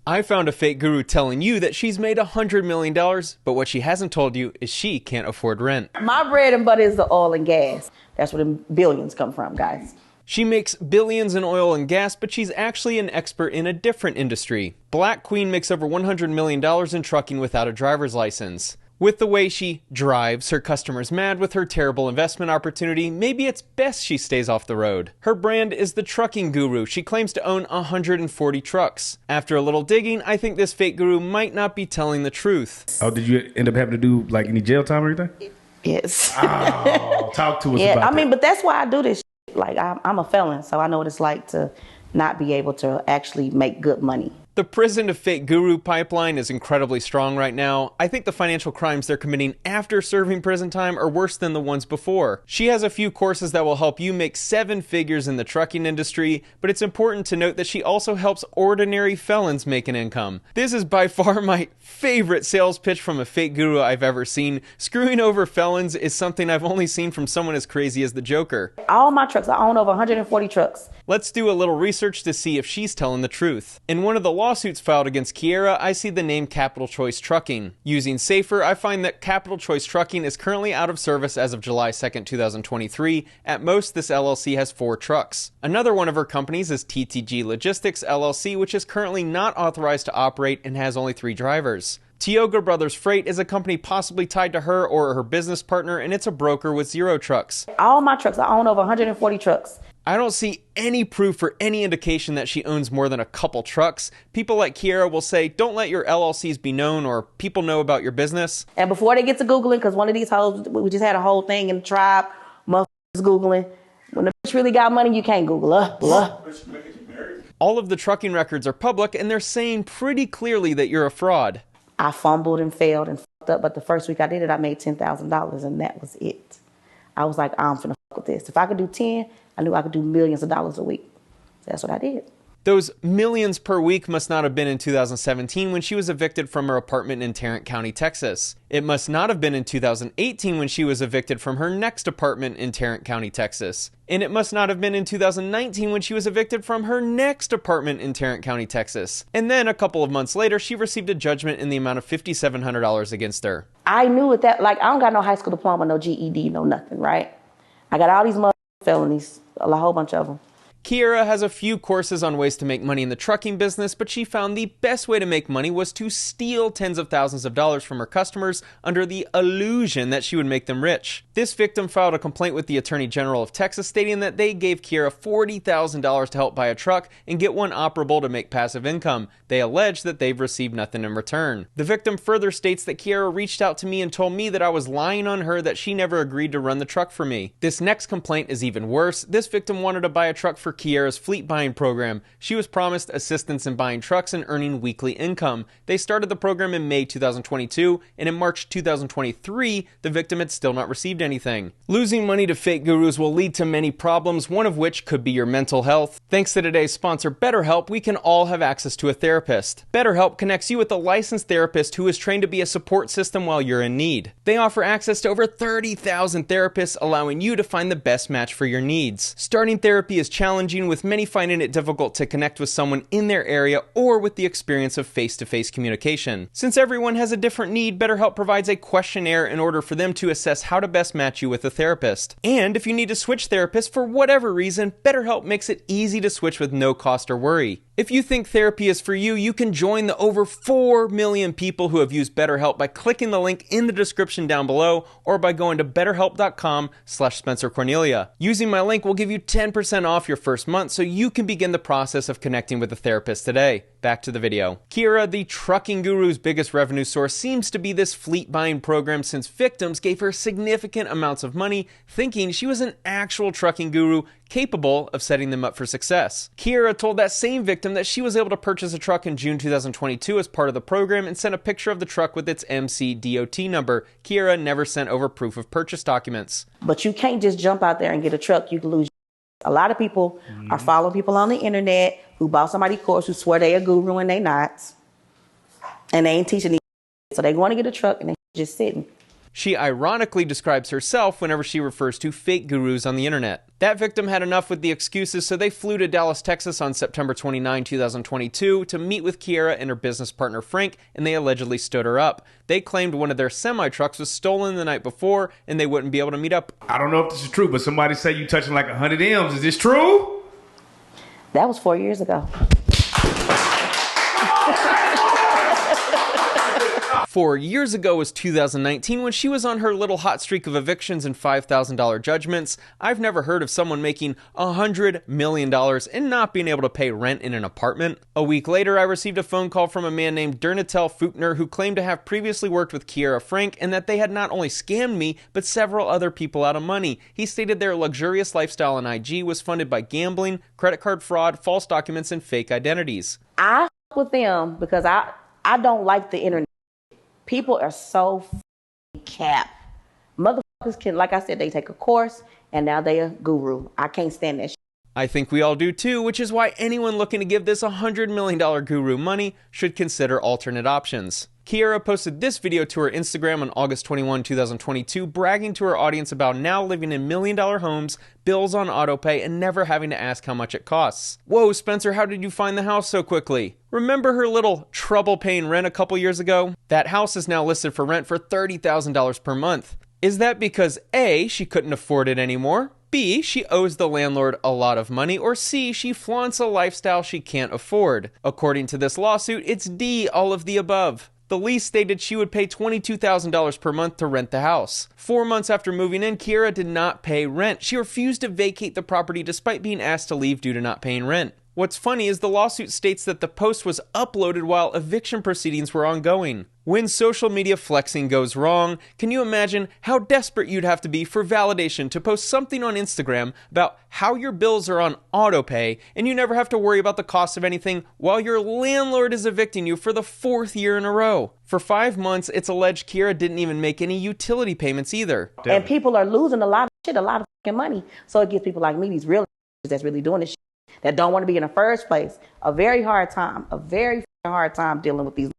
I found a fake guru telling you that she's made $100 million, but what she hasn't told you is she can't afford rent. My bread and butter is the oil and gas. That's where the billions come from, guys. She makes billions in oil and gas, but she's actually an expert in a different industry. Black Queen makes over $100 million in trucking without a driver's license. With the way she drives her customers mad with her terrible investment opportunity, maybe it's best she stays off the road. Her brand is the Trucking Guru. She claims to own 140 trucks. After a little digging, I think this fake guru might not be telling the truth. Oh, did you end up having to do like any jail time or anything? Yes. Oh, talk to us about that. I mean, but that's why I do this. Like, I'm a felon, so I know what it's like to not be able to actually make good money. The prison to fake guru pipeline is incredibly strong right now. I think the financial crimes they're committing after serving prison time are worse than the ones before. She has a few courses that will help you make 7 figures in the trucking industry, but it's important to note that she also helps ordinary felons make an income. This is by far my favorite sales pitch from a fake guru I've ever seen. Screwing over felons is something I've only seen from someone as crazy as the Joker. All my trucks, I own over 140 trucks. Let's do a little research to see if she's telling the truth. In one of the lawsuits filed against Kierra, I see the name Capital Choice Trucking. Using Safer, I find that Capital Choice Trucking is currently out of service as of July 2nd, 2023. At most, this LLC has 4 trucks. Another one of her companies is TTG Logistics LLC, which is currently not authorized to operate and has only 3 drivers. Tioga Brothers Freight is a company possibly tied to her or her business partner, and it's a broker with 0 trucks. All my trucks, I own over 140 trucks. I don't see any proof or any indication that she owns more than a couple trucks. People like Kierra will say, don't let your LLCs be known or people know about your business. And before they get to Googling, because one of these hoes, we just had a whole thing in the tribe, motherfuckers Googling. When the bitch really got money, you can't Google her. All of the trucking records are public, and they're saying pretty clearly that you're a fraud. I fumbled and failed and fucked up, but the first week I did it, I made $10,000, and that was it. I was like, I'm finna fuck with this. If I could do 10, I knew I could do millions of dollars a week. So that's what I did. Those millions per week must not have been in 2017 when she was evicted from her apartment in Tarrant County, Texas. It must not have been in 2018 when she was evicted from her next apartment in Tarrant County, Texas. And it must not have been in 2019 when she was evicted from her next apartment in Tarrant County, Texas. And then a couple of months later, she received a judgment in the amount of $5,700 against her. I knew it that, like, I don't got no high school diploma, no GED, no nothing, right? I got all these felonies, a whole bunch of them. Kierra has a few courses on ways to make money in the trucking business, but she found the best way to make money was to steal tens of thousands of dollars from her customers under the illusion that she would make them rich. This victim filed a complaint with the Attorney General of Texas stating that they gave Kierra $40,000 to help buy a truck and get one operable to make passive income. They allege that they've received nothing in return. The victim further states that Kierra reached out to me and told me that I was lying on her, that she never agreed to run the truck for me. This next complaint is even worse. This victim wanted to buy a truck for Kierra's fleet buying program. She was promised assistance in buying trucks and earning weekly income. They started the program in May 2022, and in March 2023, the victim had still not received anything. Losing money to fake gurus will lead to many problems, one of which could be your mental health. Thanks to today's sponsor, BetterHelp, we can all have access to a therapist. BetterHelp connects you with a licensed therapist who is trained to be a support system while you're in need. They offer access to over 30,000 therapists, allowing you to find the best match for your needs. Starting therapy is challenging, with many finding it difficult to connect with someone in their area or with the experience of face-to-face communication. Since everyone has a different need, BetterHelp provides a questionnaire in order for them to assess how to best match you with a therapist. And if you need to switch therapists for whatever reason, BetterHelp makes it easy to switch with no cost or worry. If you think therapy is for you, you can join the over 4 million people who have used BetterHelp by clicking the link in the description down below or by going to betterhelp.com/Spencer Cornelia. Using my link will give you 10% off your first month so you can begin the process of connecting with a therapist today. Back to the video. Kierra, the trucking guru's biggest revenue source, seems to be this fleet buying program, since victims gave her significant amounts of money thinking she was an actual trucking guru capable of setting them up for success. Kierra told that same victim that she was able to purchase a truck in June 2022 as part of the program and sent a picture of the truck with its MC/DOT number. Kierra never sent over proof of purchase documents. But you can't just jump out there and get a truck. You can lose. A lot of people are following people on the internet who bought somebody's course who swear they a guru and they not. And they ain't teaching these. So they want to get a truck and they just sitting. She ironically describes herself whenever she refers to fake gurus on the internet. That victim had enough with the excuses, so they flew to Dallas, Texas on September 29, 2022 to meet with Kierra and her business partner Frank, and they allegedly stood her up. They claimed one of their semi-trucks was stolen the night before, and they wouldn't be able to meet up. I don't know if this is true, but somebody say you touching like 100 M's. Is this true? That was 4 years ago. 4 years ago was 2019 when she was on her little hot streak of evictions and $5,000 judgments. I've never heard of someone making $100 million and not being able to pay rent in an apartment. A week later, I received a phone call from a man named Dernitel Fuchner who claimed to have previously worked with Kierra Frank and that they had not only scammed me, but several other people out of money. He stated their luxurious lifestyle on IG was funded by gambling, credit card fraud, false documents, and fake identities. I with them because I don't like the internet. People are so cap. Motherfuckers can, like I said, they take a course and now they a guru. I can't stand that shit. I think we all do too, which is why anyone looking to give this $100 million guru money should consider alternate options. Kierra posted this video to her Instagram on August 21, 2022, bragging to her audience about now living in million-dollar homes, bills on autopay, and never having to ask how much it costs. Whoa, Spencer, how did you find the house so quickly? Remember her little trouble paying rent a couple years ago? That house is now listed for rent for $30,000 per month. Is that because A, she couldn't afford it anymore? B, she owes the landlord a lot of money, or C, she flaunts a lifestyle she can't afford? According to this lawsuit, it's D, all of the above. The lease stated she would pay $22,000 per month to rent the house. 4 months after moving in, Kierra did not pay rent. She refused to vacate the property despite being asked to leave due to not paying rent. What's funny is the lawsuit states that the post was uploaded while eviction proceedings were ongoing. When social media flexing goes wrong, can you imagine how desperate you'd have to be for validation to post something on Instagram about how your bills are on autopay and you never have to worry about the cost of anything while your landlord is evicting you for the 4th year in a row? For 5 months, it's alleged Kierra didn't even make any utility payments either. And people are losing a lot of shit, a lot of fucking money. So it gives people like me, these real that's really doing this shit, that don't want to be in the first place, a very hard time dealing with these.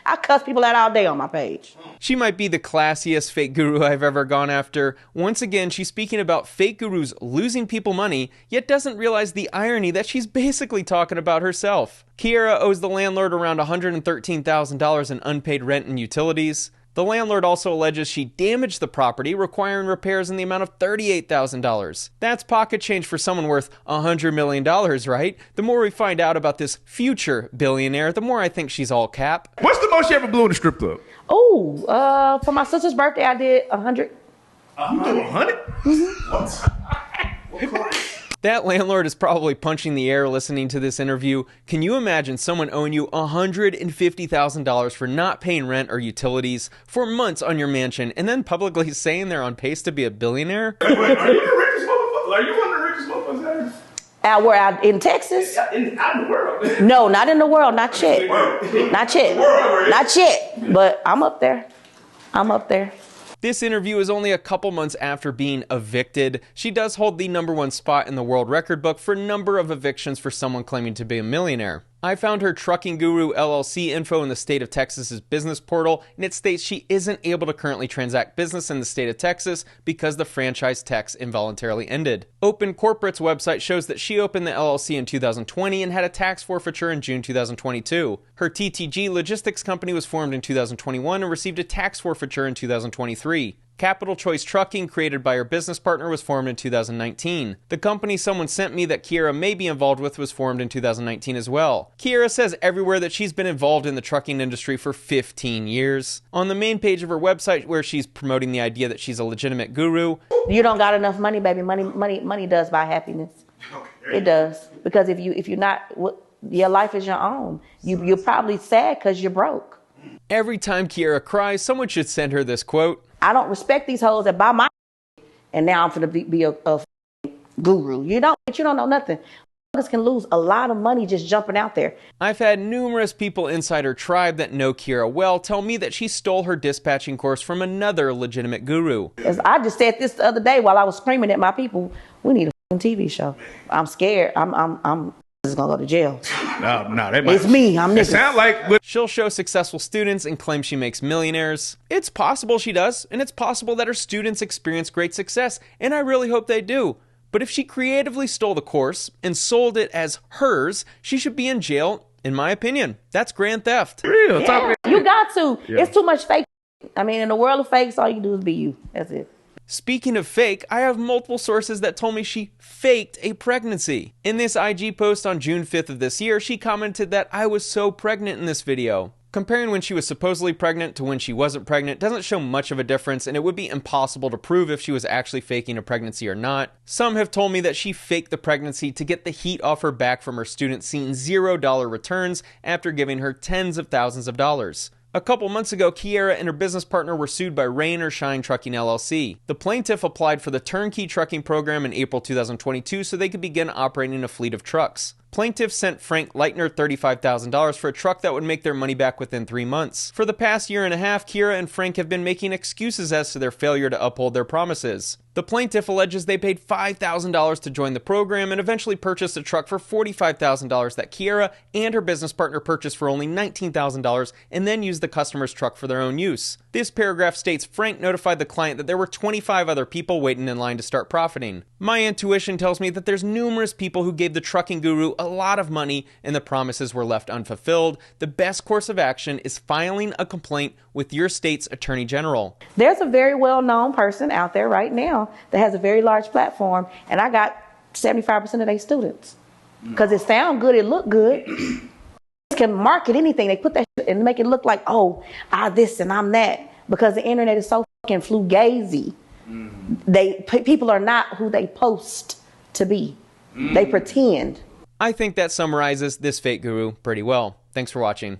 I cuss people out all day on my page. She might be the classiest fake guru I've ever gone after. Once again, she's speaking about fake gurus losing people money, yet doesn't realize the irony that she's basically talking about herself. Kierra owes the landlord around $113,000 in unpaid rent and utilities. The landlord also alleges she damaged the property, requiring repairs in the amount of $38,000. That's pocket change for someone worth $100 million, right? The more we find out about this future billionaire, the more I think she's all cap. What's the most you ever blew in the strip club? Oh, for my sister's birthday, I did 100. You do 100? What? That landlord is probably punching the air listening to this interview. Can you imagine someone owing you $150,000 for not paying rent or utilities for months on your mansion and then publicly saying they're on pace to be a billionaire? Wait, are you the richest motherfucker? Are you one of the richest motherfuckers Out where? Out in Texas? out in the world? No, not in the world. Not yet. Not yet. Not yet. But I'm up there. This interview is only a couple months after being evicted. She does hold the #1 spot in the world record book for number of evictions for someone claiming to be a millionaire. I found her Trucking Guru LLC info in the state of Texas's business portal, and it states she isn't able to currently transact business in the state of Texas because the franchise tax involuntarily ended. Open Corporate's website shows that she opened the LLC in 2020 and had a tax forfeiture in June 2022. Her TTG logistics company was formed in 2021 and received a tax forfeiture in 2023. Capital Choice Trucking, created by her business partner, was formed in 2019. The company someone sent me that Kierra may be involved with was formed in 2019 as well. Kierra says everywhere that she's been involved in the trucking industry for 15 years. On the main page of her website, where she's promoting the idea that she's a legitimate guru. You don't got enough money, baby. Money does buy happiness. It does. Because if you're not, your life is your own. You're probably sad because you're broke. Every time Kierra cries, someone should send her this quote. I don't respect these hoes that buy my and now I'm going to be a guru. You don't know nothing. Motherfuckers can lose a lot of money just jumping out there. I've had numerous people inside her tribe that know Kierra well tell me that she stole her dispatching course from another legitimate guru. As I just said this the other day while I was screaming at my people, we need a TV show. I'm scared. I'm is gonna go to jail. No, that might. It's me. I'm It niggas. sound like what She'll show successful students and claim she makes millionaires. It's possible she does, and it's possible that her students experience great success, and I really hope they do. But if she creatively stole the course and sold it as hers, she should be in jail, in my opinion. That's grand theft. real. Yeah, you got to. Yeah. It's too much fake. I mean, in the world of fakes, all you do is be you. That's it. Speaking of fake, I have multiple sources that told me she faked a pregnancy. In this IG post on June 5th of this year, she commented that I was so pregnant in this video. Comparing when she was supposedly pregnant to when she wasn't pregnant doesn't show much of a difference, and it would be impossible to prove if she was actually faking a pregnancy or not. Some have told me that she faked the pregnancy to get the heat off her back from her students seeing $0 returns after giving her tens of thousands of dollars. A couple months ago, Kierra and her business partner were sued by Rain or Shine Trucking LLC. The plaintiff applied for the turnkey trucking program in April 2022 so they could begin operating a fleet of trucks. Plaintiff sent Frank Leitner $35,000 for a truck that would make their money back within 3 months. For the past year and a half, Kierra and Frank have been making excuses as to their failure to uphold their promises. The plaintiff alleges they paid $5,000 to join the program and eventually purchased a truck for $45,000 that Kierra and her business partner purchased for only $19,000 and then used the customer's truck for their own use. This paragraph states Frank notified the client that there were 25 other people waiting in line to start profiting. My intuition tells me that there's numerous people who gave the trucking guru a lot of money and the promises were left unfulfilled. The best course of action is filing a complaint with your state's attorney general. There's a very well-known person out there right now that has a very large platform, and I got 75% of their students. Because it sound good, it look good. Can market anything. They put that shit and make it look like, oh, I'm this and I'm that. Because the internet is so fucking fugazi. People are not who they post to be. They pretend. I think that summarizes this fake guru pretty well. Thanks for watching.